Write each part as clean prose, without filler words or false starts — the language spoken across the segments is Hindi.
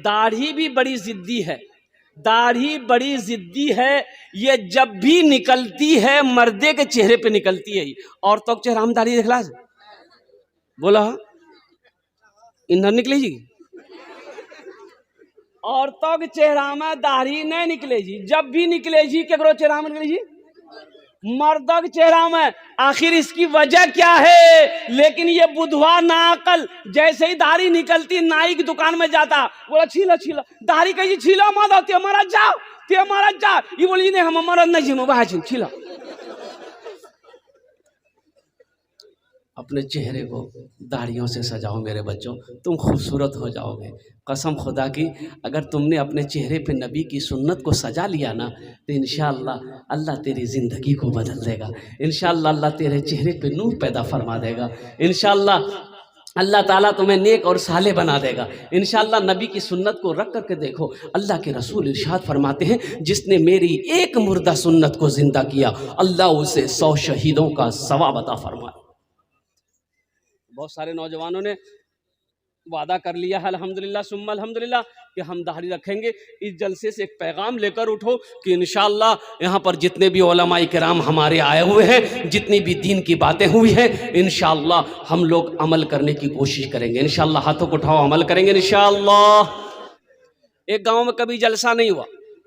दाढ़ी भी बड़ी जिद्दी है, दाढ़ी बड़ी जिद्दी है। ये जब भी निकलती है मर्दे के चेहरे पे निकलती है। औरतों के चेहरा में दाढ़ी दिखला बोला इधर निकले जी, औरतों के चेहरा में दाढ़ी नहीं निकले जी। जब भी निकले जी केकरो चेहरा में निकले जी, मर्दों के चेहरा में। आखिर इसकी वजह क्या है? लेकिन ये बुधवा नाकल जैसे ही दाढ़ी निकलती नाई की दुकान में जाता, बोला छीलो छीलो दाढ़ी, कही छीलो मत ते मारा जाओ, ते मारा जाओ। ये बोली नहीं हम मरद नहीं जिनो बाहर छीलो। अपने चेहरे को दाढ़ियों से सजाओ मेरे बच्चों, तुम खूबसूरत हो जाओगे। कसम खुदा की, अगर तुमने अपने चेहरे पे नबी की सुन्नत को सजा लिया ना तो इंशाअल्लाह अल्लाह तेरी ज़िंदगी को बदल देगा। इंशाअल्लाह अल्लाह तेरे चेहरे पे नूर पैदा फरमा देगा। इंशाअल्लाह अल्लाह ताला तुम्हें नेक और साले बना देगा। इंशाअल्लाह नबी की सुन्नत को रख करके देखो। अल्लाह के रसूल इरशाद फरमाते हैं, जिसने मेरी एक मुर्दा सुन्नत को ज़िंदा किया अल्लाह उसे 100 शहीदों का सवाब अता फरमाए। बहुत सारे नौजवानों ने वादा कर लिया है अल्हम्दुलिल्लाह सुम्मा अल्हम्दुलिल्लाह कि हम दाढ़ी रखेंगे। इस जलसे से एक पैगाम लेकर उठो कि इंशाअल्लाह यहाँ पर जितने भी उलमाए किराम हमारे आए हुए हैं, जितनी भी दीन की बातें हुई हैं, इंशाअल्लाह हम लोग अमल करने की कोशिश करेंगे। इंशाअल्लाह हाथों को उठाओ, अमल करेंगे इंशाअल्लाह। एक गांव में कभी जलसा नहीं हुआ।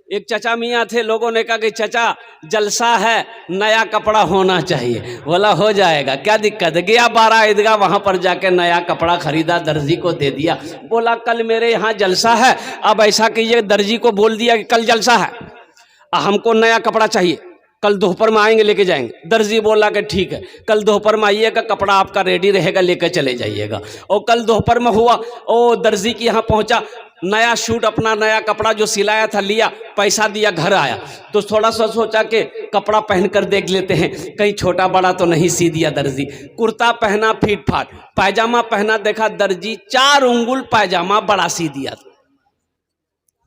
एक चचा मियाँ थे, लोगों ने कहा कि चचा जलसा है, नया कपड़ा होना चाहिए। बोला हो जाएगा, क्या दिक्कत है। गया 12 ईदगाह, वहाँ पर जाके नया कपड़ा खरीदा, दर्जी को दे दिया। बोला कल मेरे यहाँ जलसा है, अब ऐसा कीजिए, दर्जी को बोल दिया कि कल जलसा है, हमको नया कपड़ा चाहिए, कल दोपहर में आएंगे लेके जाएंगे। दर्जी बोला कि ठीक है, कल दोपहर में आइएगा, कपड़ा आपका रेडी रहेगा, लेकर चले जाइएगा। और कल दोपहर में हुआ, ओ दर्जी के यहाँ पहुँचा, नया शूट अपना नया कपड़ा जो सिलाया था लिया, पैसा दिया, घर आया तो थोड़ा सा सोचा कि कपड़ा पहन कर देख लेते हैं, कहीं छोटा बड़ा तो नहीं सी दिया दर्जी। कुर्ता पहना फीट फाट, पायजामा पहना, देखा दर्जी 4 उंगुल पायजामा बड़ा सी दिया।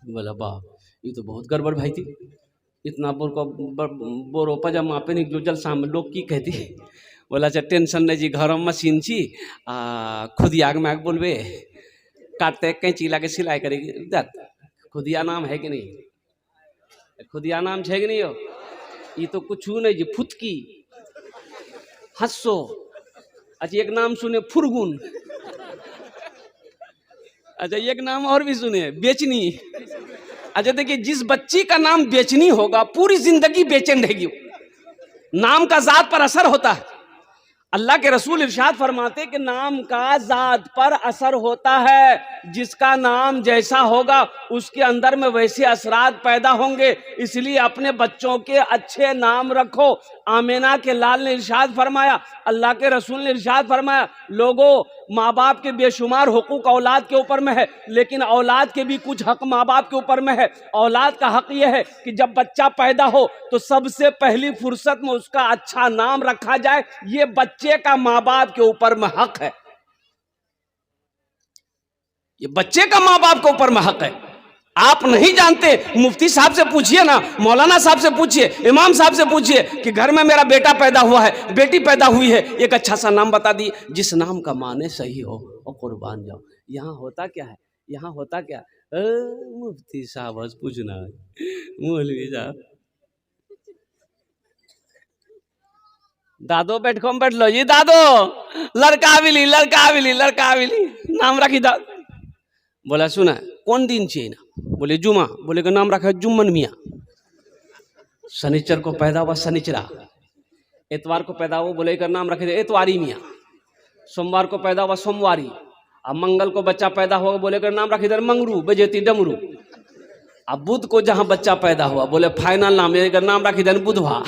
बोला वाह ये तो बहुत गड़बड़ भाई थी, इतना बोरो पायजामा पे नहीं जो जलसा में लोग की कहती। बोला अच्छा टेंशन नहीं जी, घर में मशीन छी, खुद आग में आग बोलबे, काटते कैंची लाके सिलाई करेगी। खुदिया नाम है कि नहीं, खुदिया नाम है कि नहीं हो। ये तो कुछ नहीं जी, फुतकी, हंसो। अच्छा एक नाम सुने फुरगुन। अच्छा एक नाम और भी सुने बेचनी। अच्छा देखिए, जिस बच्ची का नाम बेचनी होगा पूरी जिंदगी बेचैन रहेगी। नाम का जात पर असर होता है। अल्लाह के रसूल इरशाद फरमाते कि नाम का जात पर असर होता है। जिसका नाम जैसा होगा उसके अंदर में वैसे असरात पैदा होंगे। इसलिए अपने बच्चों के अच्छे नाम रखो। आमिना के लाल ने इरशाद फरमाया, अल्लाह के रसूल ने इरशाद फरमाया, लोगों माँ बाप के बेशुमार हुकूक औलाद के ऊपर में है, लेकिन औलाद के भी कुछ हक माँ बाप के ऊपर में है। औलाद का हक यह है कि जब बच्चा पैदा हो तो सबसे पहली फुर्सत में उसका अच्छा नाम रखा जाए। ये बच्चे का माँ बाप के ऊपर में हक है, ये बच्चे का माँ बाप के ऊपर में हक है। आप नहीं जानते, मुफ्ती साहब से पूछिए ना, मौलाना साहब से पूछिए, इमाम साहब से पूछिए कि घर में मेरा बेटा पैदा हुआ है, बेटी पैदा हुई है, एक अच्छा सा नाम बता दिए जिस नाम का माने सही हो और कुर्बान जाओ। यहाँ होता क्या है, यहाँ होता क्या, मुफ्ती साहब बस पूछना है, मौलवी साहब दादो बैठो बैठ लो जी, दादो लड़का बिली लड़का बिली लड़का बिली नाम रखी दा। बोला सुना कौन दिन चाहिए ना, बोले जुमा, बोले का नाम रखा है जुम्मन मियाँ। शनिचर को पैदा हुआ शनिचरा, एतवार को पैदा हुआ, बोले का नाम रखे थे एतवारी मियाँ। सोमवार को पैदा हुआ सोमवारी। अब मंगल को बच्चा पैदा हुआ, बोले का नाम रखे थे मंगरू बजेती डमरू। अब बुध को जहाँ बच्चा पैदा हुआ, बोले फाइनल नाम, का नाम रखे थे बुधवा।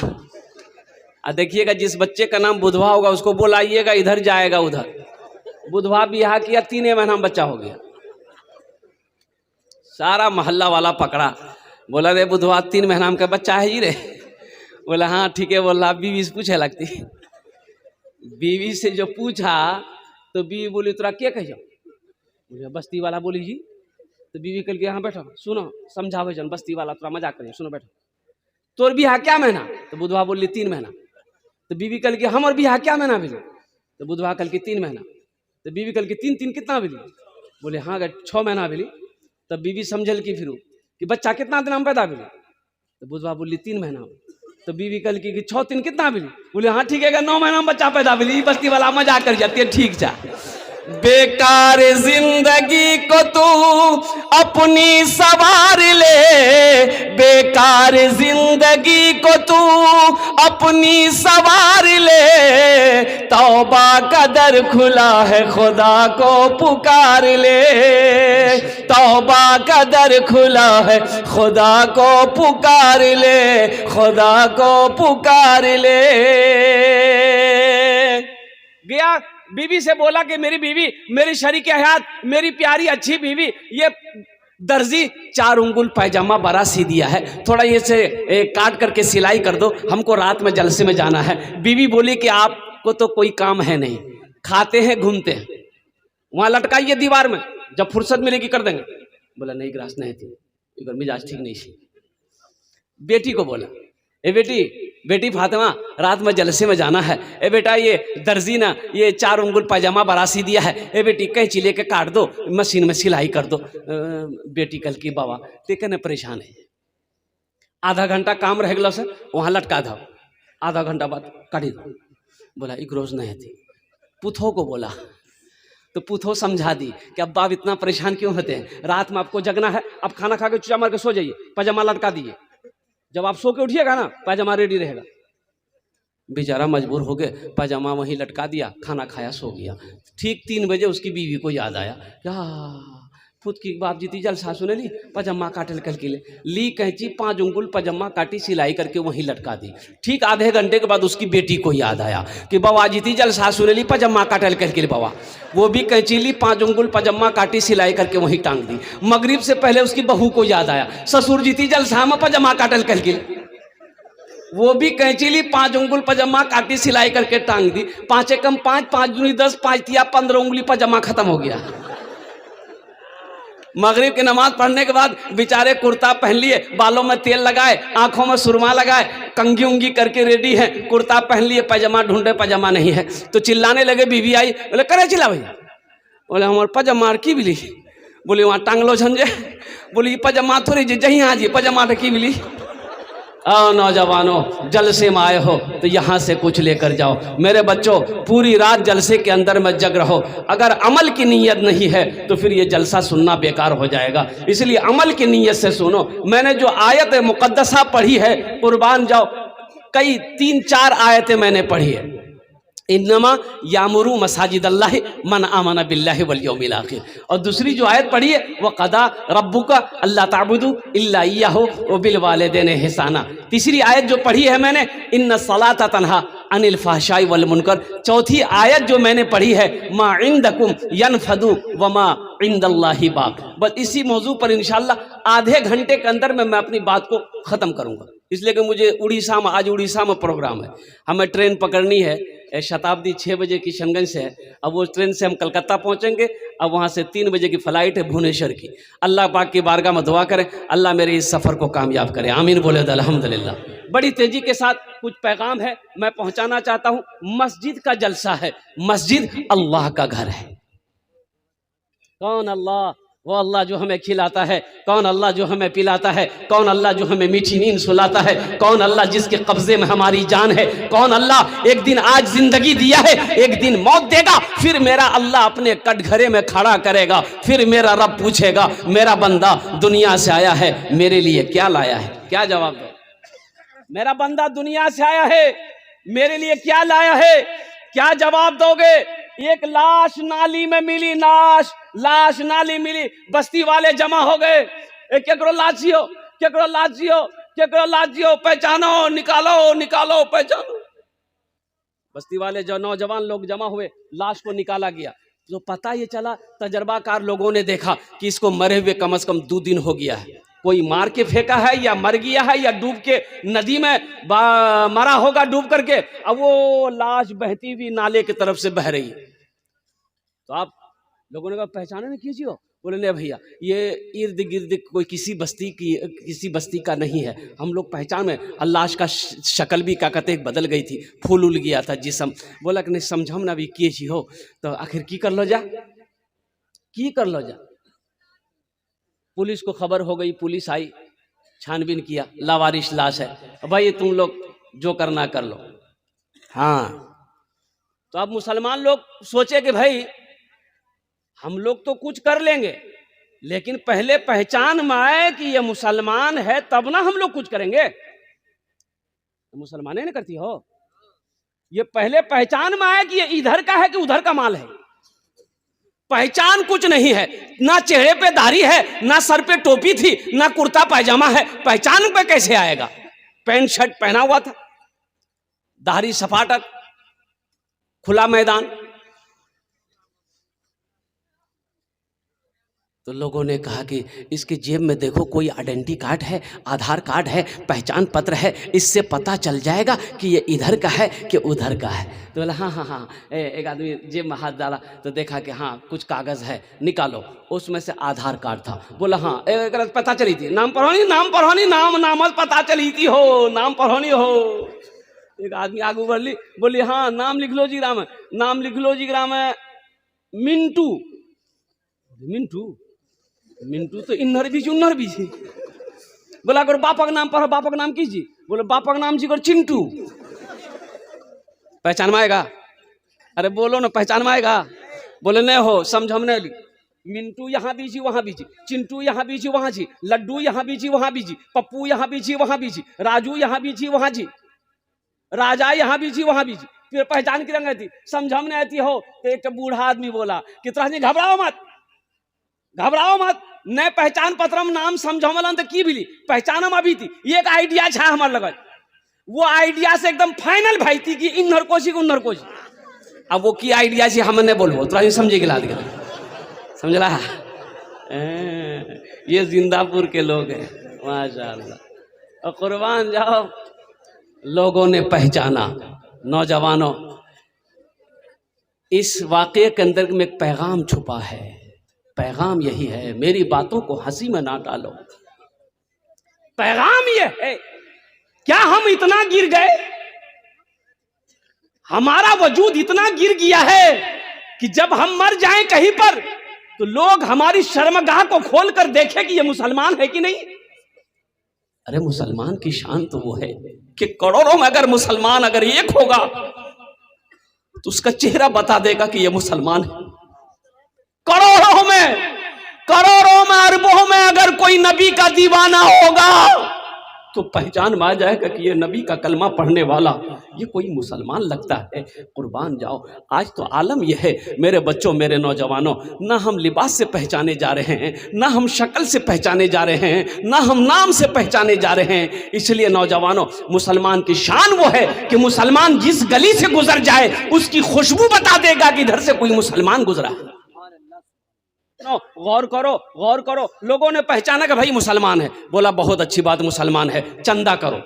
अब देखिएगा जिस बच्चे का नाम बुधवा होगा उसको बुलाइएगा, इधर जाएगा उधर। बुधवा बियाह किया, 3 महीना में बच्चा हो गया। सारा मोहल्ला वाला पकड़ा, बोला रे बुधवा 3 महीना का बच्चा है जी रे। बोला हाँ ठीक है। बोला बीवी से पूछे लगती, बीवी से जो पूछा तो बीवी बोली तोरा क्या कहियो, मुझे बस्ती वाला बोली जी। तो बीवी कल के यहाँ बैठो सुनो समझावे जन, बस्ती वाला तोरा मजाक करिए, सुनो बैठो। तोर बियाह क्या महीना, तो बुधवा बोली 3 महीना। तो बीवी कल के हमर बियाह क्या महीना भेजो, तो बुधवा कल के 3 महीना। तो बीवी कल के 3 कितना भेली, बोले हाँ 6 महीना भेली। तब बीवी समझल कि फिर कि बच्चा कितना दिन में पैदा मिले, तो बुझवा बोली 3 महीना में। तो बीवी कल की 6 दिन कितना मिली, बोले हाँ ठीक है 9 महीना में बच्चा पैदा मिली। बस्ती वाला मजाक कर जाती है, ठीक जा। बेकार जिंदगी को तू अपनी सवार ले, बेकार जिंदगी को तू अपनी सवार ले, तौबा का दर खुला है खुदा को पुकार ले, तौबा का दर खुला है खुदा को पुकार ले, खुदा को पुकार ले। गया बीवी से बोला कि मेरी बीवी, मेरी शरीक हयात, मेरी प्यारी अच्छी बीवी, ये दर्जी 4 उंगुल पैजामा बड़ा सी दिया है, थोड़ा ये से काट करके सिलाई कर दो, हमको रात में जलसे में जाना है। बीवी बोली कि आपको तो कोई काम है नहीं, खाते हैं घूमते हैं, वहां लटकाइए दीवार में, जब फुर्सत मिलेगी कर देंगे। बोला नहीं ग्रास नहीं थी, इधर मिजाज ठीक नहीं थी। बेटी को बोला ए बेटी फातिमा, रात में जलसे में जाना है। ए बेटा ये दर्जी ना ये 4 उंगुल पैजामा बरासी दिया है, ए बेटी कैंची लेके काट दो, मशीन में सिलाई कर दो। बेटी कल की बाबा देखे न परेशान है, आधा घंटा काम रह गया से वहाँ लटका दो, आधा घंटा बाद काटी दो। बोला एक रोज नहीं थी। पुथो को बोला तो पुथो समझा दी कि अब बाप इतना परेशान क्यों होते हैं, रात में आपको जगना है, अब खाना खा के चुचा मार के सो जाइए, पैजामा लटका दीजिए, जब आप सो के उठिएगा ना पैजामा रेडी रहेगा। बेचारा मजबूर हो गए, पैजामा वहीं लटका दिया, खाना खाया सो गया। ठीक 3 बजे उसकी बीवी को याद आया, क्या खुद की बाप जीती जल सासू ने ली पैजामा काटल कल के ली कैंची, 5 उंगुल पैजामा काटी सिलाई करके वहीं लटका दी। ठीक आधे घंटे के बाद उसकी बेटी को याद आया कि बाबा जीती जल सासू ने ली पैजामा काटल कल के, बाबा वो भी कैंची ली, 5 उंगुल पैजामा काटी सिलाई करके वहीं टांग दी। मगरिब से पहले उसकी बहू को याद आया, ससुर जीती जल साम पैजामा काटल कल के, वो भी कैंची ली, 5 उंगुल पैजामा काटी सिलाई करके टांग दी। 5 कम 5, 5 दूनी 10, 5 तिया 15 उंगली पैजामा खत्म हो गया। मगरिब की नमाज पढ़ने के बाद बेचारे कुर्ता पहन लिए, बालों में तेल लगाए, आंखों में सुरमा लगाए, कंघी उंगी करके रेडी है, कुर्ता पहन लिए, पैजामा ढूंढे पैजामा नहीं है, तो चिल्लाने लगे। बीवी आई, बोले करे चिल्ला भैया, बोले हमारे पैजामा की मिली, बोले वहाँ टांग लो झंझे, बोले पैजामा थोड़ी जी जही हाँ जी पैजामा की मिली। आओ नौजवानों, जलसे में आए हो तो यहाँ से कुछ लेकर जाओ। मेरे बच्चों पूरी रात जलसे के अंदर में जग रहो, अगर अमल की नीयत नहीं है तो फिर ये जलसा सुनना बेकार हो जाएगा, इसलिए अमल की नीयत से सुनो। मैंने जो आयत मुकद्दसा पढ़ी है, कुर्बान जाओ, कई 3-4 आयतें मैंने पढ़ी है। इन्नमा यामुरू मसाजिद अल्लाह मन आमना बिल्लाहि वल यौमिल आखिर। और दूसरी जो आयत पढ़ी है वह कदा रब्बुका अल्ला ताबुदू इल्ला इय्याहु व बिल वालिदैन ihsana। तीसरी आयत जो पढ़ी है मैंने, इन्ना सलाता तन्हा अनिल फहशाई वल मुनकर। चौथी आयत जो मैंने पढ़ी है, मा इंदकुम यनफदु व मा इंदल्लाहि बाक। बस इसी मौजू पर इंशाअल्लाह आधे घंटे के अंदर में मैं अपनी बात को ख़त्म करूँगा, इसलिए कि मुझे उड़ीसा में, आज उड़ीसा में प्रोग्राम है, हमें ट्रेन पकड़नी है, शताब्दी 6 बजे किशनगंज से है। अब वो ट्रेन से हम कलकत्ता पहुंचेंगे, अब वहां से 3 बजे की फ़्लाइट है भुवनेश्वर की। अल्लाह पाक की बारगाह में दुआ करें, अल्लाह मेरे इस सफ़र को कामयाब करे, आमीन बोले तो अल्हम्दुलिल्लाह। बड़ी तेज़ी के साथ कुछ पैगाम है मैं पहुंचाना चाहता हूँ। मस्जिद का जलसा है, मस्जिद अल्लाह का घर है। कौन अल्लाह? वो अल्लाह जो हमें खिलाता है, कौन अल्लाह जो हमें पिलाता है, कौन अल्लाह जो हमें मीठी नींद सुलाता है, कौन अल्लाह जिसके कब्जे में हमारी जान है, कौन अल्लाह एक दिन आज जिंदगी दिया है, एक दिन मौत देगा, फिर मेरा अल्लाह अपने कटघरे में खड़ा करेगा, फिर मेरा रब पूछेगा मेरा बंदा दुनिया से आया है, मेरे लिए क्या लाया है? क्या जवाब दो? मेरा बंदा दुनिया से आया है, मेरे लिए क्या लाया है? क्या जवाब दोगे? एक लाश नाली में मिली, लाश नाली मिली, बस्ती वाले जमा हो गए, केकरो लाशियो, केकरो लाशियो, केकरो लाशियो, पहचानो, निकालो पहचानो। बस्ती वाले जो नौजवान लोग जमा हुए, लाश को निकाला गया, तो पता ये चला, तजर्बाकार लोगों ने देखा कि इसको मरे हुए कम से कम 2 दिन हो गया है, कोई मार के फेंका है या मर गया है या डूब के नदी में मरा होगा डूब करके। अब वो लाश बहती हुई नाले की तरफ से बह रही है, तो आप लोगों ने कहा पहचाने नहीं कीजिए, बोले नहीं भैया ये इर्द गिर्द कोई किसी बस्ती का नहीं है, हम लोग पहचान में। लाश का शक्ल भी क्या कहते बदल गई थी, फूल उल गया था जिसम। बोला कि नहीं समझम ना भी किए हो, तो आखिर की कर लो जा। पुलिस को खबर हो गई, पुलिस आई, छानबीन किया, लावारिश लाश है, भाई तुम लोग जो करना कर लो। हाँ, तो अब मुसलमान लोग सोचे कि भाई हम लोग तो कुछ कर लेंगे, लेकिन पहले पहचान में आए कि ये मुसलमान है तब ना हम लोग कुछ करेंगे। मुसलमाने ने करती हो, ये पहले पहचान में आए कि ये इधर का है कि उधर का माल है। पहचान कुछ नहीं है, ना चेहरे पे दाढ़ी है, ना सर पे टोपी थी, ना कुर्ता पैजामा है, पहचान पे कैसे आएगा? पैंट शर्ट पहना हुआ था, दाढ़ी सपाटक, खुला मैदान। तो लोगों ने कहा कि इसकी जेब में देखो कोई आइडेंटिटी कार्ड है, आधार कार्ड है, पहचान पत्र है, इससे पता चल जाएगा कि ये इधर का है कि उधर का है। तो बोला हाँ हाँ हाँ, एक आदमी जेब में हाथ डाला तो देखा कि हाँ कुछ कागज़ है, निकालो। उसमें से आधार कार्ड था। बोला हाँ, एक पता चली थी, नाम पढ़ोनी, नाम पढ़ोनी, नाम नामत पता चली थी हो, नाम पढ़ोनी हो। एक आदमी आगे बढ़ ली, बोली हाँ नाम लिख लो जी ग्राम, नाम लिख लो जी ग्राम मिंटू। मिंटू मिंटू तो इन्हर बीच उन्हर बीच। बोला अगर बापा का नाम पढ़ो, बापा का नाम कीजिए। बोले बापा का नाम जी कर चिंटू। पहचान में आएगा? अरे बोलो ना, पहचान में आएगा? बोले नहीं हो, समझ हम नहीं ली। मिंटू यहाँ बीजी वहां बीजी, चिंटू यहाँ बीजी वहां जी, लड्डू यहाँ बीजी वहां बीजी, पप्पू यहाँ बीजी वहां बीजी, राजू यहाँ बीजी वहां जी, राजा यहाँ बीजी वहां बीजी। फिर पहचान की रंग थी, समझ हम नहीं आती हो। तो एक बूढ़ा आदमी बोला कि तरह घबराओ मत, घबराओ मत, न पहचान पत्र में नाम समझौमलन तो की भी पहचान में अभी थी। एक आइडिया छा हमारे लगल, वो आइडिया से एकदम फाइनल भाई थी कि इन्हर कोशी उन्हर कोशी। अब वो की आइडिया से हम नहीं बोलबो, तो समझे गिला दिया, समझला? ये जिंदापुर के लोग हैं, माशाअल्लाह। और कुर्बान जाओ, लोगों ने पहचाना। नौजवानों, इस वाक़े के अंदर में एक पैगाम छुपा है। पैगाम यही है, मेरी बातों को हंसी में ना डालो। पैगाम ये है, क्या हम इतना गिर गए, हमारा वजूद इतना गिर गया है कि जब हम मर जाएं कहीं पर तो लोग हमारी शर्मगाह को खोलकर देखें कि ये मुसलमान है कि नहीं। अरे मुसलमान की शान तो वो है कि करोड़ों में अगर मुसलमान अगर एक होगा तो उसका चेहरा बता देगा कि ये मुसलमान है। करोड़ों में अरबों में अगर कोई नबी का दीवाना होगा तो पहचान में आ जाएगा कि ये नबी का कलमा पढ़ने वाला, ये कोई मुसलमान लगता है। कुर्बान जाओ, आज तो आलम यह है मेरे बच्चों, मेरे नौजवानों, ना हम लिबास से पहचाने जा रहे हैं, ना हम शक्ल से पहचाने जा रहे हैं, ना हम नाम से पहचाने जा रहे हैं। इसलिए नौजवानों, मुसलमान की शान वो है कि मुसलमान जिस गली से गुजर जाए उसकी खुशबू बता देगा कि इधर से कोई मुसलमान गुजरा है। गौर करो, लोगों ने पहचाना कि भाई मुसलमान है। बोला बहुत अच्छी बात, मुसलमान है, चंदा करो।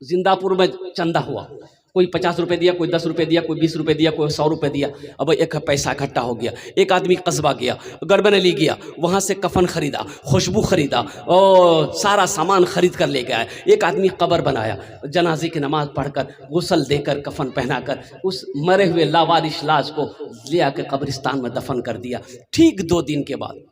जिंदापुर में चंदा हुआ, कोई 50 रुपए दिया, कोई 10 रुपए दिया, कोई 20 रुपए दिया, कोई 100 रुपए दिया। अब एक पैसा इकट्ठा हो गया। एक आदमी कस्बा गया, गरबनली गया, वहां से कफन खरीदा, खुशबू खरीदा और सारा सामान खरीद कर ले गया। एक आदमी कब्र बनाया, जनाजे की नमाज पढ़कर, गुस्ल देकर, कफन पहनाकर उस मरे हुए लावारिश लाश को ले आकर कब्रिस्तान में दफन कर दिया। ठीक 2 दिन के बाद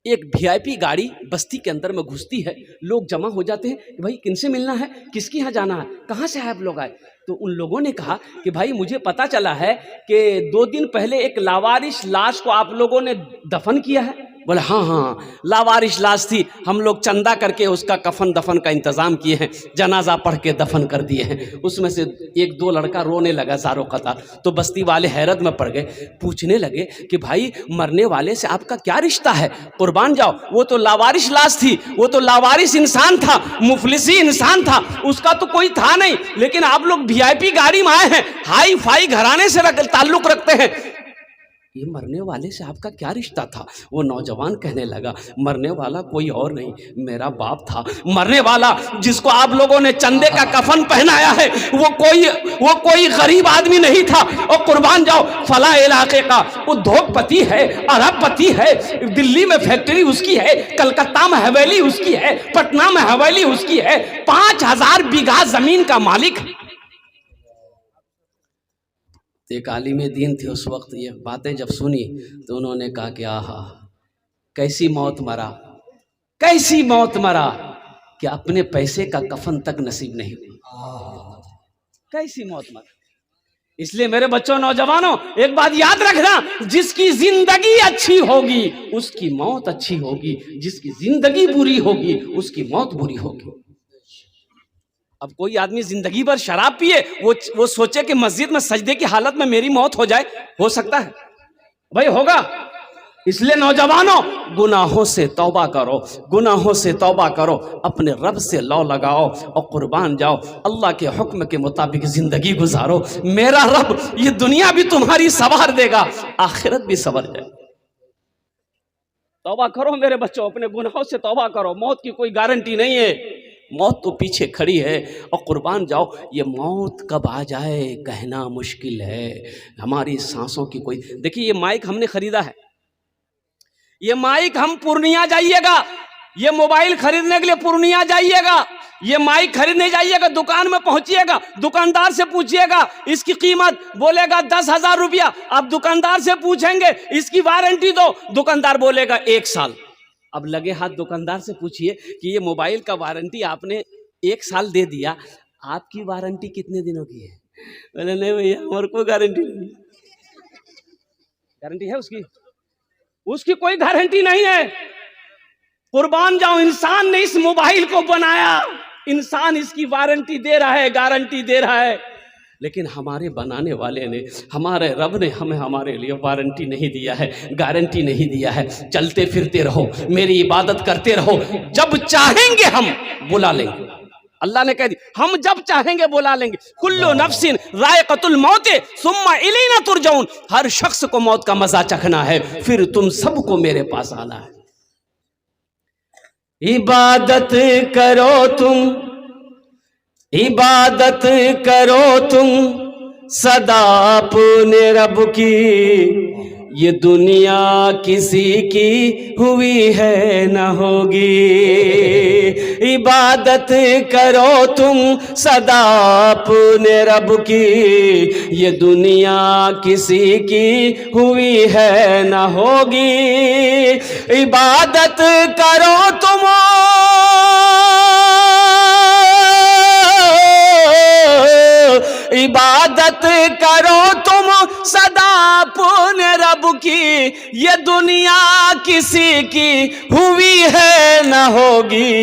एक VIP गाड़ी बस्ती के अंदर में घुसती है। लोग जमा हो जाते हैं कि भाई किनसे मिलना है, किसके यहाँ जाना है, कहाँ से आप लोग आए। तो उन लोगों ने कहा कि भाई मुझे पता चला है कि 2 दिन पहले एक लावारिश लाश को आप लोगों ने दफन किया है। बोले हाँ, लावारिश लाश थी, हम लोग चंदा करके उसका कफन दफन का इंतज़ाम किए हैं, जनाजा पढ़ के दफन कर दिए हैं। उसमें से 1-2 लड़का रोने लगा ज़ारो कतार। तो बस्ती वाले हैरत में पड़ गए, पूछने लगे कि भाई मरने वाले से आपका क्या रिश्ता है। कुर्बान जाओ, वो तो लावारिश लाश थी, वो तो लावारिश इंसान था, मुफलिसी इंसान था, उसका तो कोई था नहीं। लेकिन आप लोग VIP गाड़ी में आए हैं, हाई फाई घराने से ताल्लुक रखते हैं, ये मरने वाले से आपका क्या रिश्ता था। वो नौजवान कहने लगा, मरने वाला कोई और नहीं, मेरा बाप था। मरने वाला जिसको आप लोगों ने चंदे का कफन पहनाया है वो कोई गरीब आदमी नहीं था। और कुर्बान जाओ, फला इलाके का उद्योगपति है, अरबपति है, दिल्ली में फैक्ट्री उसकी है, कलकत्ता में हवेली उसकी है, पटना में हवेली उसकी है, 5000 बीघा जमीन का मालिक। एक आलिम दीन थे उस वक्त, ये बातें जब सुनी तो उन्होंने कहा कि आहा, कैसी मौत मरा, कैसी मौत मरा कि अपने पैसे का कफन तक नसीब नहीं हुआ। कैसी मौत मरा। इसलिए मेरे बच्चों, नौजवानों, एक बात याद रखना, जिसकी जिंदगी अच्छी होगी उसकी मौत अच्छी होगी, जिसकी जिंदगी बुरी होगी उसकी मौत बुरी होगी। अब कोई आदमी जिंदगी भर शराब पिए, वो सोचे कि मस्जिद में सजदे की हालत में मेरी मौत हो जाए, हो सकता है भाई? होगा। इसलिए नौजवानों, गुनाहों से तौबा करो, गुनाहों से तौबा करो, अपने रब से लौ लगाओ और कुर्बान जाओ, अल्लाह के हुक्म के मुताबिक जिंदगी गुजारो। मेरा रब ये दुनिया भी तुम्हारी संवार देगा, आखिरत भी संवर जाए। तौबा करो मेरे बच्चों, अपने गुनाहों से तौबा करो। मौत की कोई गारंटी नहीं है, मौत तो पीछे खड़ी है, और कुर्बान जाओ। ये मौत कब आ जाए कहना मुश्किल है, हमारी सांसों की कोई। देखिए, ये माइक हमने खरीदा है, ये माइक हम पूर्णिया जाइएगा, ये मोबाइल खरीदने के लिए पूर्णिया जाइएगा, ये माइक खरीदने जाइएगा, दुकान में पहुंचिएगा, दुकानदार से पूछिएगा इसकी कीमत, बोलेगा 10,000 रुपया। आप दुकानदार से पूछेंगे इसकी वारंटी दो, दुकानदार बोलेगा 1 साल। अब लगे हाथ दुकानदार से पूछिए कि ये मोबाइल का वारंटी आपने 1 साल दे दिया, आपकी वारंटी कितने दिनों की है? बोले नहीं भैया, हमारे को गारंटी नहीं। गारंटी है उसकी? उसकी कोई गारंटी नहीं है। कुर्बान जाओ, इंसान ने इस मोबाइल को बनाया, इंसान इसकी वारंटी दे रहा है, गारंटी दे रहा है, लेकिन हमारे बनाने वाले ने, हमारे रब ने हमें, हमारे लिए वारंटी नहीं दिया है, गारंटी नहीं दिया है। चलते फिरते रहो, मेरी इबादत करते रहो, जब चाहेंगे हम बुला लेंगे। अल्लाह ने कह दी, हम जब चाहेंगे बुला लेंगे। कुल्लु नफ्सिन रायक़तुल मौत सुम्मा इलैना तुरजऊन। हर शख्स को मौत का मजा चखना है, फिर तुम सबको मेरे पास आना है। इबादत करो तुम, इबादत करो तुम सदा अपने रब की, ये दुनिया किसी की हुई है न होगी। इबादत करो तुम सदा अपने रब की, ये दुनिया किसी की हुई है न होगी। इबादत करो तुम, इबादत करो तुम सदा अपने रब की, ये दुनिया किसी की हुई है न होगी।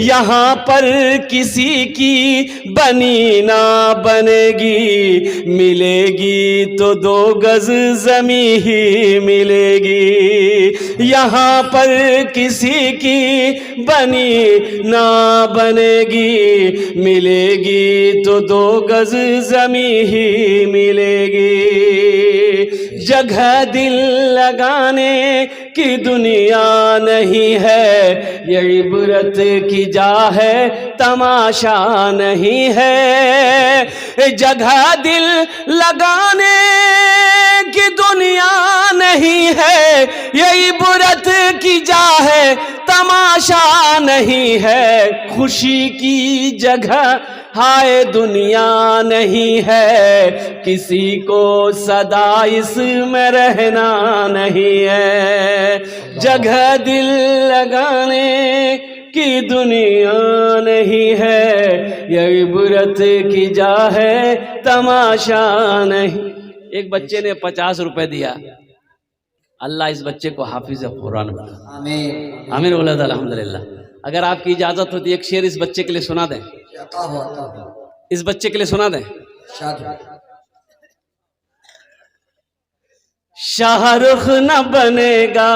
यहाँ पर किसी की बनी ना बनेगी, मिलेगी तो 2 गज जमी ही मिलेगी। यहाँ पर किसी की बनी ना बनेगी, मिलेगी तो 2 गज जमी ही मिलेगी। जगह दिल लगाने की दुनिया नहीं है, ये इबरत की जा है, तमाशा नहीं है। जगह दिल लगाने की दुनिया नहीं है, ये इबरत की जा है, तमाशा नहीं है। खुशी की जगह हाय दुनिया नहीं है, किसी को सदा इसमें रहना नहीं है। जगह दिल लगाने की दुनिया नहीं है, ये इबरत की जा है, तमाशा नहीं। एक बच्चे ने 50 रुपए दिया, अल्लाह इस बच्चे को हाफिज कुरान बना। आमीन आमीन बोला था अल्हम्दुलिल्लाह। अगर आपकी इजाजत होती है, एक शेर इस बच्चे के लिए सुना दें, इस बच्चे के लिए सुना दें। शाहरुख न बनेगा,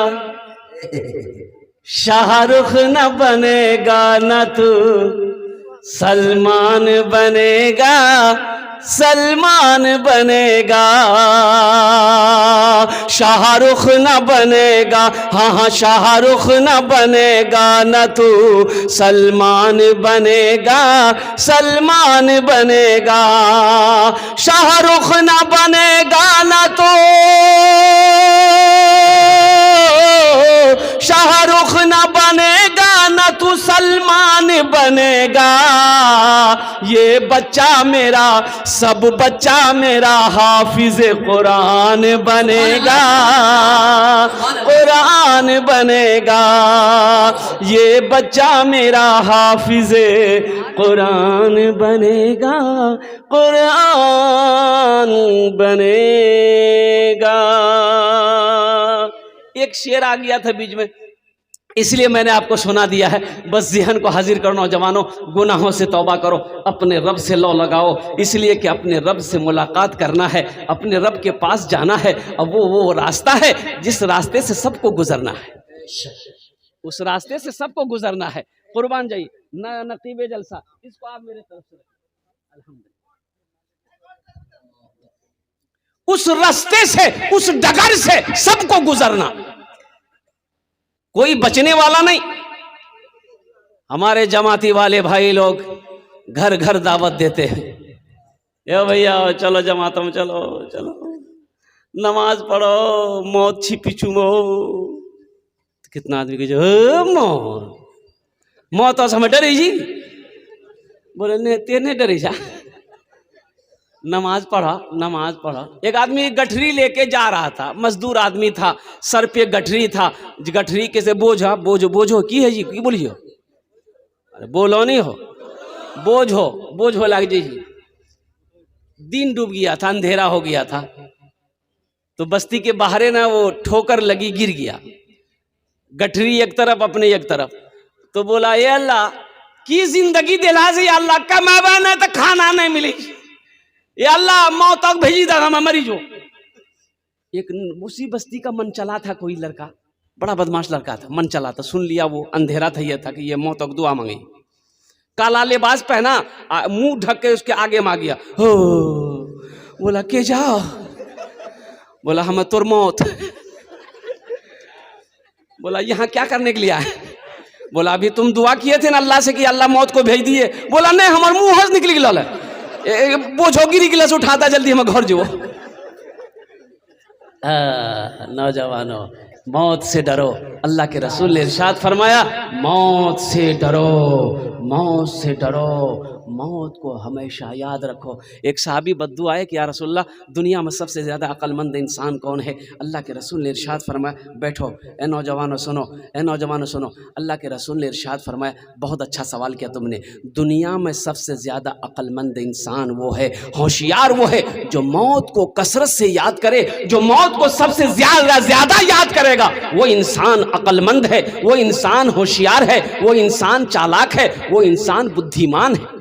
शाहरुख न बनेगा, न तू सलमान बनेगा, सलमान बनेगा। शाहरुख न बनेगा, हाँ हाँ शाहरुख न बनेगा, न तू सलमान बनेगा, सलमान बनेगा। शाहरुख न बनेगा, न तो शाहरुख न बनेगा, न तू सलमान बनेगा। ये बच्चा मेरा, सब बच्चा मेरा हाफिज कुरान बनेगा, कुरान बनेगा। ये बच्चा मेरा हाफिज कुरान बनेगा, कुरान बनेगा। एक शेर आ गया था बीच में, इसलिए मैंने आपको सुना दिया है। बस ज़हन को हाजिर करो नौजवानों, गुनाहों से तौबा करो, अपने रब से लौ लगाओ, इसलिए कि अपने रब से मुलाकात करना है, अपने रब के पास जाना है। अब वो रास्ता है जिस रास्ते से सबको गुजरना है, उस रास्ते से सबको गुजरना है। कुर्बान जाइए नकीबे जलसा, इसको आप मेरे तरफ से अल्हम्दुलिल्लाह। उस रास्ते से, उस डगर से सबको गुजरना, कोई बचने वाला नहीं। हमारे जमाती वाले भाई लोग घर घर दावत देते हैं, ए भैया चलो जमातों में, चलो चलो नमाज पढ़ो, मौत छिपी चुमो। कितना आदमी कहे मौत हमें डरी जी, बोले ने तेने डरी जा, नमाज पढ़ा, नमाज पढ़ा। एक आदमी गठरी लेके जा रहा था, मजदूर आदमी था, सर पे गठरी था, गठरी के से बोझा, बोझो की है जी, की बोलियो, अरे बोलो नहीं हो, बोझ हो लग जी। दिन डूब गया था, अंधेरा हो गया था, तो बस्ती के बाहर ना वो ठोकर लगी, गिर गया, गठरी एक तरफ अपने एक तरफ। तो बोला ये अल्लाह की जिंदगी दिला से, अल्लाह कमावा ना तो खाना नहीं मिली, ये अल्लाह मौत तक भेजी था, मैं मरी जो। एक उसी बस्ती का मन चला था, कोई लड़का, बड़ा बदमाश लड़का था, मन चला था, सुन लिया, वो अंधेरा था, ये था कि ये मौत तक दुआ मांगी, काला लिबास पहना, मुंह ढक के उसके आगे मांग गया। हो बोला के जाओ, बोला हम तोर मौत। बोला यहाँ क्या करने के लिए आए? बोला अभी तुम दुआ किए थे ना अल्लाह से कि अल्लाह मौत को भेज दिए। बोला नहीं, हमारे मुंह हंस निकली गिला, बोझो गिरी गिलास उठाता, जल्दी हम घर जो। नौजवानों, मौत से डरो, अल्लाह के रसूल ने इरशाद फरमाया मौत से डरो, मौत से डरो, मौत को हमेशा याद रखो। एक सहाबी बद्दुआ आए कि या रसूलल्लाह, दुनिया में सबसे ज़्यादा अक्लमंद इंसान कौन है? अल्लाह के रसूल ने इरशाद फरमाया, बैठो ए नौजवानों सुनो, ए नौजवानों सुनो, अल्लाह के रसूल ने इरशाद फरमाया, बहुत अच्छा सवाल किया तुमने, दुनिया में सबसे ज़्यादा अक्लमंद इंसान वो है, होशियार वो है जो मौत को कसरत से याद करे, जो मौत को सबसे ज़्यादा याद करेगा, वो इंसान अक्लमंद है, वो इंसान होशियार है, वो इंसान चालाक है, वो इंसान बुद्धिमान है।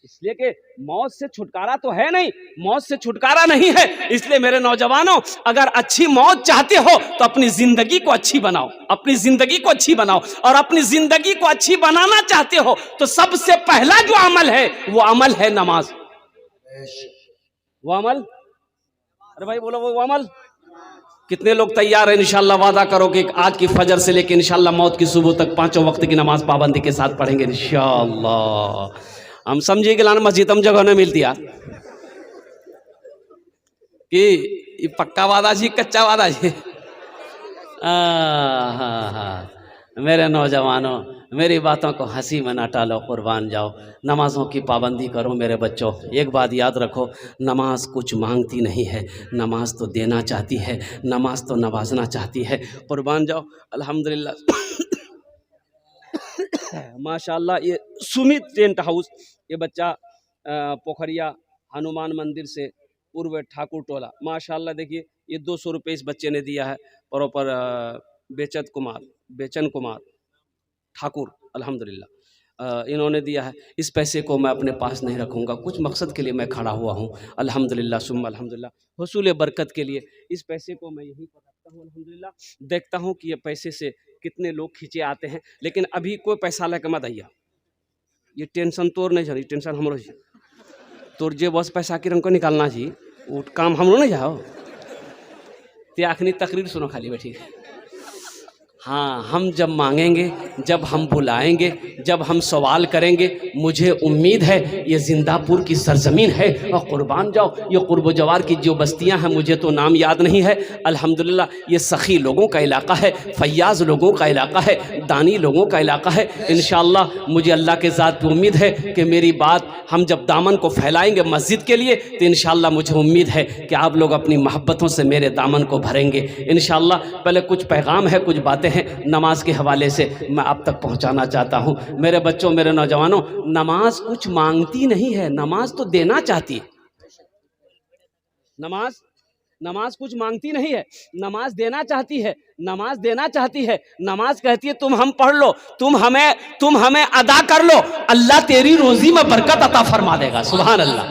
इसलिए कि मौत से छुटकारा तो है नहीं, मौत से छुटकारा नहीं है। इसलिए मेरे नौजवानों, अगर अच्छी मौत चाहते हो तो अपनी जिंदगी को अच्छी बनाओ, अपनी जिंदगी को अच्छी बनाओ। और अपनी जिंदगी को अच्छी बनाना चाहते हो तो सबसे पहला जो अमल है वो अमल है नमाज। वो अमल, अरे भाई बोलो, वो अमल। कितने लोग तैयार हैं? इंशाल्लाह वादा करो कि आज की फजर से लेकर इंशाल्लाह मौत की सुबह तक 5 वक्त की नमाज पाबंदी के साथ पढ़ेंगे इंशाल्लाह। हम समझे कि लाना मस्जिद हम जगह नहीं मिलती यार, कि पक्का वादा जी कच्चा वादा जी। हाँ, मेरे नौजवानों, मेरी बातों को हंसी में ना टालो, कुर्बान जाओ, नमाज़ों की पाबंदी करो मेरे बच्चों। एक बात याद रखो, नमाज कुछ मांगती नहीं है, नमाज तो देना चाहती है, नमाज तो नवाजना चाहती है। कुर्बान जाओ। अल्हम्दुलिल्लाह माशाल्लाह, ये सुमित टेंट हाउस, ये बच्चा पोखरिया हनुमान मंदिर से पूर्व ठाकुर टोला, माशाल्लाह देखिए, ये 200 रुपये इस बच्चे ने दिया है, प्रॉपर बेचन कुमार ठाकुर, अल्हम्दुलिल्लाह इन्होंने दिया है। इस पैसे को मैं अपने पास नहीं रखूँगा, कुछ मकसद के लिए मैं खड़ा हुआ हूँ, अल्हम्दुलिल्लाह सुम्मा अल्हम्दुलिल्लाह, हुसूल बरकत के लिए इस पैसे को मैं यहीं पर रखता हूँ। अल्हम्दुलिल्लाह देखता हूँ कि ये पैसे से कितने लोग खींचे आते हैं, लेकिन अभी कोई पैसा लेकर मत आइया, ये टेंशन तोड़ नहीं चाहिए, टेंशन हमरो जी, तोड़ जे बस पैसा की रंग को निकालना जी, वो काम हमरो नहीं जाओ। ते आखनी तकरीर सुनो खाली बैठी। हाँ, हम जब मांगेंगे, जब हम बुलाएंगे, जब हम सवाल करेंगे, मुझे उम्मीद है ये जिंदापुर की सरजमीन है और कुर्बान जाओ ये कुर्ब जवार की जो बस्तियां हैं, मुझे तो नाम याद नहीं है, अल्हम्दुलिल्लाह ये सखी लोगों का इलाका है, फैयाज़ लोगों का इलाका है, दानी लोगों का इलाका है। इंशाअल्लाह मुझे अल्लाह के ज़ात पे उम्मीद है कि मेरी बात हम जब दामन को फैलाएंगे मस्जिद के लिए तो इंशाअल्लाह मुझे उम्मीद है कि आप लोग अपनी मोहब्बतों से मेरे दामन को भरेंगे इंशाअल्लाह। पहले कुछ पैगाम है, कुछ बातें हैं नमाज के हवाले से मैं आप तक पहुंचाना चाहता हूं। मेरे बच्चों, मेरे नौजवानों, नमाज कुछ मांगती नहीं है, नमाज तो देना चाहती है। नमाज कुछ मांगती नहीं है, नमाज देना चाहती है, नमाज देना चाहती है। नमाज कहती है तुम हम पढ़ लो, तुम हमें अदा कर लो, अल्लाह तेरी रोजी में बरकत अता फरमा देगा। सुभान अल्लाह।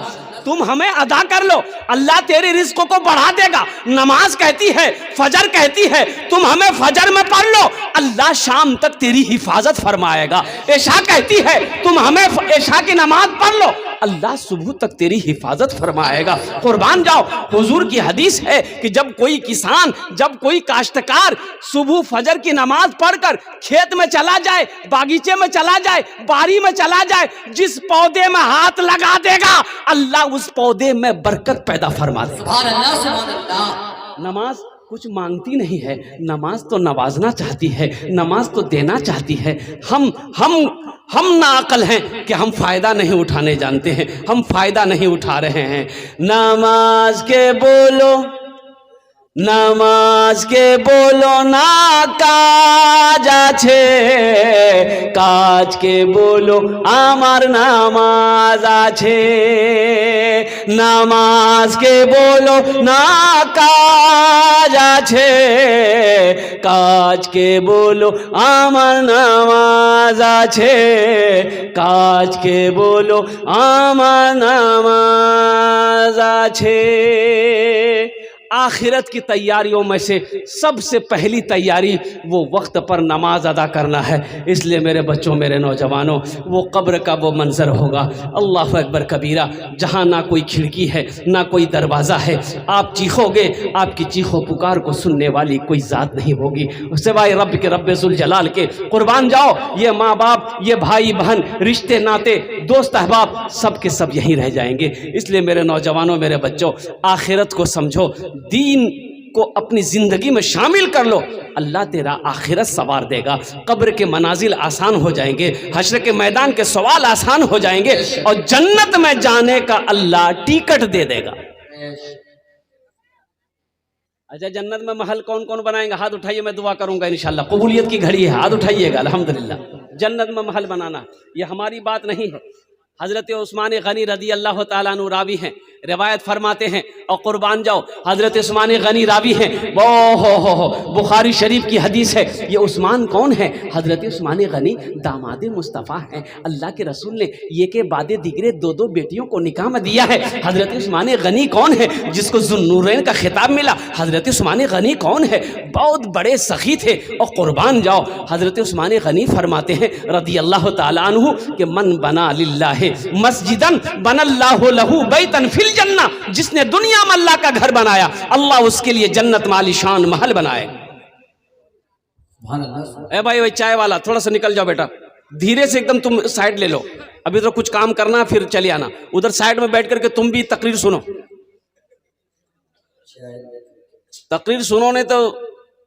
तुम हमें अदा कर लो, अल्लाह तेरे रिज़्क़ को बढ़ा देगा। नमाज कहती है, फजर कहती है तुम हमें फजर में पढ़ लो, अल्लाह शाम तक तेरी हिफाजत फरमाएगा। इशा कहती है तुम हमें इशा की नमाज पढ़ लो, अल्लाह सुबह तक तेरी हिफाजत फरमाएगा। कुर्बान जाओ, हुजूर की हदीस है कि जब कोई किसान, जब कोई काश्तकार सुबह फजर की नमाज पढ़कर खेत में चला जाए, बागीचे में चला जाए, बारी में चला जाए, जिस पौधे में हाथ लगा देगा अल्लाह उस पौधे में बरकत पैदा फरमा देगा। सुभान अल्लाह, सुभान अल्लाह। नमाज कुछ मांगती नहीं है, नमाज तो नवाजना चाहती है, नमाज तो देना चाहती है। हम नाअक्ल हैं कि हम फायदा नहीं उठाने जानते हैं, हम फायदा नहीं उठा रहे हैं। नमाज के बोलो ना काज आछे, काज के बोलो आमार नामाज आछे। नमाज के बोलो ना काज आछे, काज के बोलो आमार नामाज आछे, काज के बोलो आमार नामाज आछे। आखिरत की तैयारियों में से सबसे पहली तैयारी वो वक्त पर नमाज अदा करना है। इसलिए मेरे बच्चों, मेरे नौजवानों, वो कब्र का वो मंजर होगा, अल्लाह अकबर कबीरा, जहाँ ना कोई खिड़की है ना कोई दरवाज़ा है। आप चीखोगे, आपकी चीखो पुकार को सुनने वाली कोई ज़ात नहीं होगी सिवाय रब के, रब्बे जुल जलाल के। कुर्बान जाओ, ये माँ बाप, ये भाई बहन, रिश्ते नाते, दोस्त अहबाब, सब के सब यहीं रह जाएंगे। इसलिए मेरे नौजवानों, मेरे बच्चों, आखिरत को समझो, दीन को अपनी जिंदगी में शामिल कर लो, अल्लाह तेरा आखिरत सवार देगा। कब्र के मनाजिल आसान हो जाएंगे, हश्र के मैदान के सवाल आसान हो जाएंगे और जन्नत में जाने का अल्लाह टिकट दे देगा। अच्छा, जन्नत में महल कौन कौन बनाएंगे? हाथ उठाइए, मैं दुआ करूंगा इंशाल्लाह। कबूलियत की घड़ी है, हाथ उठाइएगा। अल्हम्दुलिल्लाह। जन्नत में महल बनाना ये हमारी बात नहीं है, हज़रत उस्मान गनी रदी अल्लाह तआला अन्हु रावी हैं, रिवायत फरमाते हैं। और कुर्बान जाओ, हज़रत उस्मान गनी रावी हैं। वो हो बुखारी शरीफ की हदीस है। ये उस्मान कौन है? हज़रत उस्मान गनी दामाद मुस्तफ़ा हैं। अल्लाह के रसूल ने ये के बाद दिगरे दो बेटियों को निकाह में दिया है। हज़रत उस्मान गनी कौन है जिसको ज़ुन्नूरैन का खिताब मिला? हज़रत उस्मान गनी कौन है? बहुत बड़े सखी थे। और कुर्बान जाओ, हज़रत उस्मान गनी फरमाते हैं रदी अल्लाह तआला अन्हु कि मन बना लिल्लाह मस्जिदन बनल्लाहु लहू बैतन फिल जन्ना, जिसने दुनिया में अल्लाह का घर बनाया, अल्लाह उसके लिए जन्नत में आलीशान महल बनाए। ए भाई चाय वाला, थोड़ा सा निकल जाओ बेटा, धीरे से एकदम तुम साइड ले लो, अभी तो कुछ काम करना, फिर चले आना। उधर साइड में बैठ करके तुम भी तकरीर सुनो। तकरीर सुनोने तो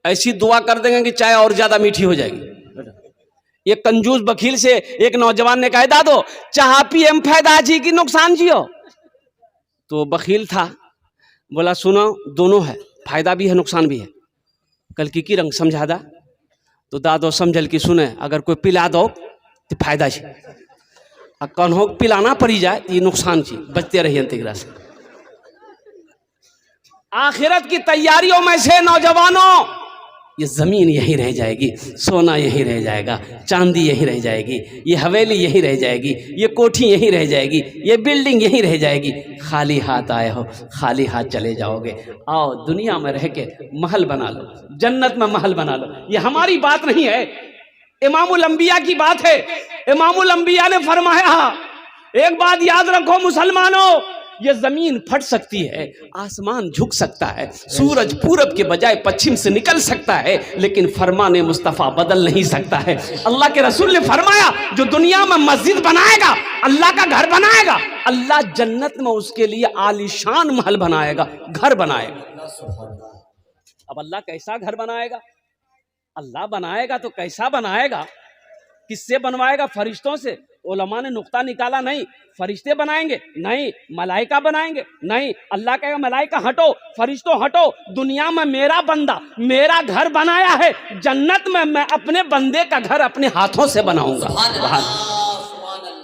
ऐसी दुआ कर देंगे कि चाय और ज्यादा मीठी हो जाएगी। ये कंजूस बखील से एक नौजवान ने कहा, दादो चाह पिए में फायदा जी की नुकसान जियो? तो बखील था, बोला सुनो, दोनों है, फायदा भी है नुकसान भी है। कल की रंग समझा दा? तो दादो समझल की सुने, अगर कोई पिला दो तो फायदा है, कन्हो पिलाना पड़ी जाए ये नुकसान जी, बचते रहिए तिगरा से। आखिरत की तैयारियों में से नौजवानों, ये ज़मीन यहीं रह जाएगी, सोना यहीं रह जाएगा, चांदी यहीं रह जाएगी, ये हवेली यहीं रह जाएगी, ये कोठी यहीं रह जाएगी, ये बिल्डिंग यहीं रह जाएगी। खाली हाथ आए हो, खाली हाथ चले जाओगे। आओ दुनिया में रह के महल बना लो, जन्नत में महल बना लो। ये हमारी बात नहीं है, इमामुल अंबिया की बात है। इमामुल अंबिया ने फरमाया, एक बात याद रखो मुसलमानों, ये ज़मीन फट सकती है, आसमान झुक सकता है, सूरज पूरब के बजाय पश्चिम से निकल सकता है, लेकिन फरमाने मुस्तफ़ा बदल नहीं सकता है। अल्लाह के रसूल ने फरमाया जो दुनिया में मस्जिद बनाएगा, अल्लाह का घर बनाएगा, अल्लाह जन्नत में उसके लिए आलीशान महल बनाएगा, घर बनाएगा। अब अल्लाह कैसा घर बनाएगा? अल्लाह बनाएगा तो कैसा बनाएगा? किससे बनवाएगा? फरिश्तों से? उलमा ने नुक्ता निकाला, नहीं फरिश्ते बनाएंगे, नहीं मलाइका बनाएंगे, नहीं। अल्लाह कहेगा मलाइका हटो, फरिश्तों हटो, दुनिया में मेरा बंदा मेरा घर बनाया है, जन्नत में मैं अपने बंदे का घर अपने हाथों से बनाऊंगा।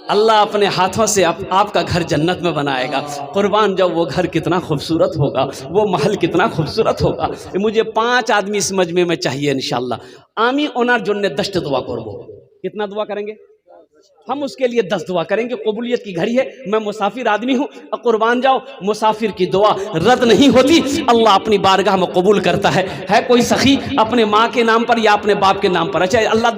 अल्लाह अपने हाथों से आपका घर जन्नत में बनाएगा। कुर्बान जब वो घर कितना खूबसूरत होगा, वो महल कितना खूबसूरत होगा। मुझे 5 आदमी इस मजमे में चाहिए इंशाल्लाह। आमी ओनार जोन्ने 10 दुआ करबो। कितना दुआ करेंगे? हम उसके लिए 10 दुआ करेंगे। कबूलियत की घड़ी है, मैं मुसाफिर आदमी हूँ, कुर्बान जाओ। मुसाफिर की दुआ रद्द नहीं होती, अल्लाह अपनी बारगाह में कबूल करता है। कोई सखी अपने माँ के नाम पर या अपने बाप के नाम पर? अच्छा अल्लाह